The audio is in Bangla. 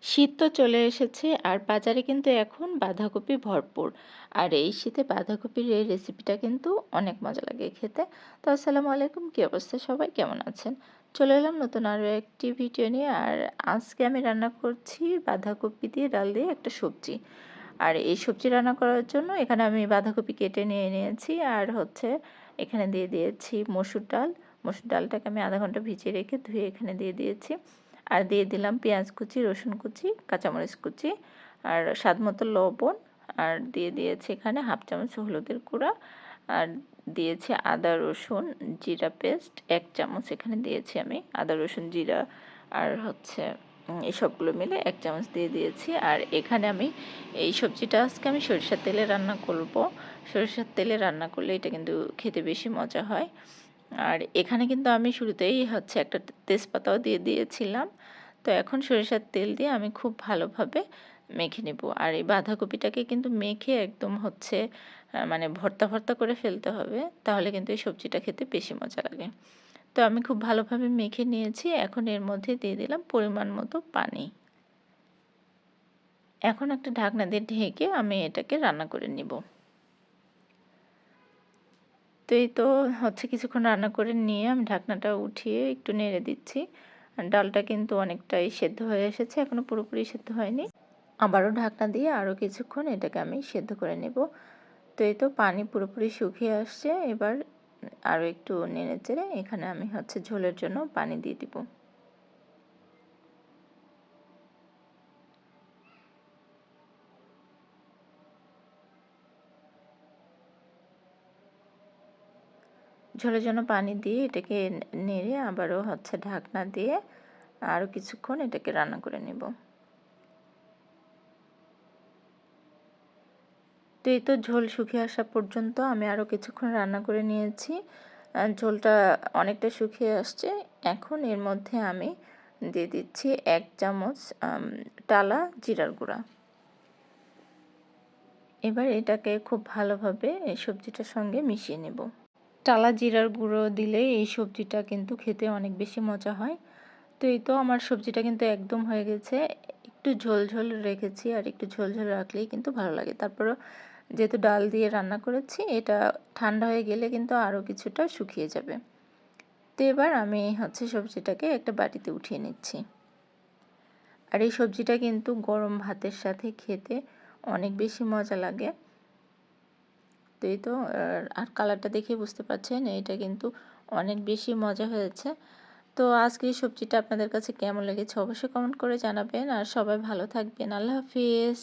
শীত তো চলে এসেছে আর বাজারে কিন্তু এখন বাঁধাকপি ভরপুর। আর এই শীতে বাঁধাকপির এই রেসিপিটা কিন্তু অনেক মজা লাগে খেতে। তো আসসালামু আলাইকুম, কী অবস্থা, সবাই কেমন আছেন? চলে এলাম নতুন আরও একটি ভিডিও নিয়ে। আর আজকে আমি রান্না করছি বাঁধাকপি দিয়ে ডাল দিয়ে একটা সবজি। আর এই সবজি রান্না করার জন্য এখানে আমি বাঁধাকপি কেটে নিয়ে নিয়েছি আর এখানে দিয়ে দিয়েছি মসুর ডাল। মসুর ডালটাকে আমি আধা ঘন্টা ভিজিয়ে রেখে ধুয়ে এখানে দিয়ে দিয়েছি। আর দিয়ে দিলাম পেঁয়াজ কুচি, রসুন কুচি, কাঁচামরিচ কুচি আর স্বাদ মতো লবণ। আর দিয়ে দিয়েছি এখানে হাফ চামচ হলুদের গুঁড়া। আর দিয়েছি আদা রসুন জিরা পেস্ট 1 চামচ, এখানে দিয়েছি আমি আদা রসুন জিরা আর এই সবগুলো মিলে 1 চামচ দিয়ে দিয়েছি। আর এখানে আমি এই সবজিটা আজকে আমি সরিষার তেলে রান্না করব। সরিষার তেলে রান্না করলে এটা কিন্তু খেতে বেশি মজা হয়। আর এখানে কিন্তু আমি শুরুতেই একটা তেজপাতাও দিয়ে দিয়েছিলাম। তো এখন সরিষার তেল দিয়ে আমি খুব ভালোভাবে মেখে নেব। আর এই বাঁধাকপিটাকে কিন্তু মেখে একদম মানে ভর্তা ভর্তা করে ফেলতে হবে, তাহলে কিন্তু এই সবজিটা খেতে বেশি মজা লাগে। তো আমি খুব ভালোভাবে মেখে নিয়েছি। এখন এর মধ্যে দিয়ে দিলাম পরিমাণ মতো পানি। এখন একটা ঢাকনা দিয়ে ঢেকে আমি এটাকে রান্না করে নিব। তো এই তো কিছুক্ষণ রান্না করে নিয়ে আমি ঢাকনাটা উঠিয়ে একটু নেড়ে দিচ্ছি। আর ডালটা কিন্তু অনেকটাই সেদ্ধ হয়ে এসেছে, এখনো পুরোপুরি সেদ্ধ হয়নি। আবারও ঢাকনা দিয়ে আরও কিছুক্ষণ এটাকে আমি সেদ্ধ করে নেব। তো এই তো পানি পুরোপুরি শুকিয়ে আসছে। এবার আরও একটু নেড়ে চেড়ে এখানে আমি ঝোলের জন্য পানি দিয়ে দিব। ঝোলের জন্য পানি দিয়ে এটাকে নেড়ে আবারও ঢাকনা দিয়ে আরও কিছুক্ষণ এটাকে রান্না করে নেব। তো এই তো ঝোল শুকিয়ে আসা পর্যন্ত আমি আরও কিছুক্ষণ রান্না করে নিয়েছি। ঝোলটা অনেকটা শুকিয়ে আসছে। এখন এর মধ্যে আমি দিয়ে দিচ্ছি 1 চামচ টালা জিরার গুঁড়া। এবার এটাকে খুব ভালোভাবে এই সবজিটার সঙ্গে মিশিয়ে নেব। টালা জিরার গুঁড়ো দিলে এই সবজিটা কিন্তু খেতে অনেক বেশি মজা হয়। তো এই তো আমার সবজিটা কিন্তু একদম হয়ে গেছে। একটু ঝোল ঝোল রেখেছি, আর একটু ঝোল ঝোল রাখলেই কিন্তু ভালো লাগে। তারপরও যেহেতু ডাল দিয়ে রান্না করেছি, এটা ঠান্ডা হয়ে গেলে কিন্তু আরও কিছুটা শুকিয়ে যাবে। তো এবার আমি সবজিটাকে একটা বাটিতে উঠিয়ে নিচ্ছি। আর এই সবজিটা কিন্তু গরম ভাতের সাথে খেতে অনেক বেশি মজা লাগে। তো এই তো আর কালারটা দেখে বুঝতে পারছেন এটা কিন্তু অনেক বেশি মজা হয়েছে। তো আজকে এই সবজিটা আপনাদের কাছে কেমন লেগেছে অবশ্যই কমেন্ট করে জানাবেন। আর সবাই ভালো থাকবেন। আল্লাহ হাফিজ।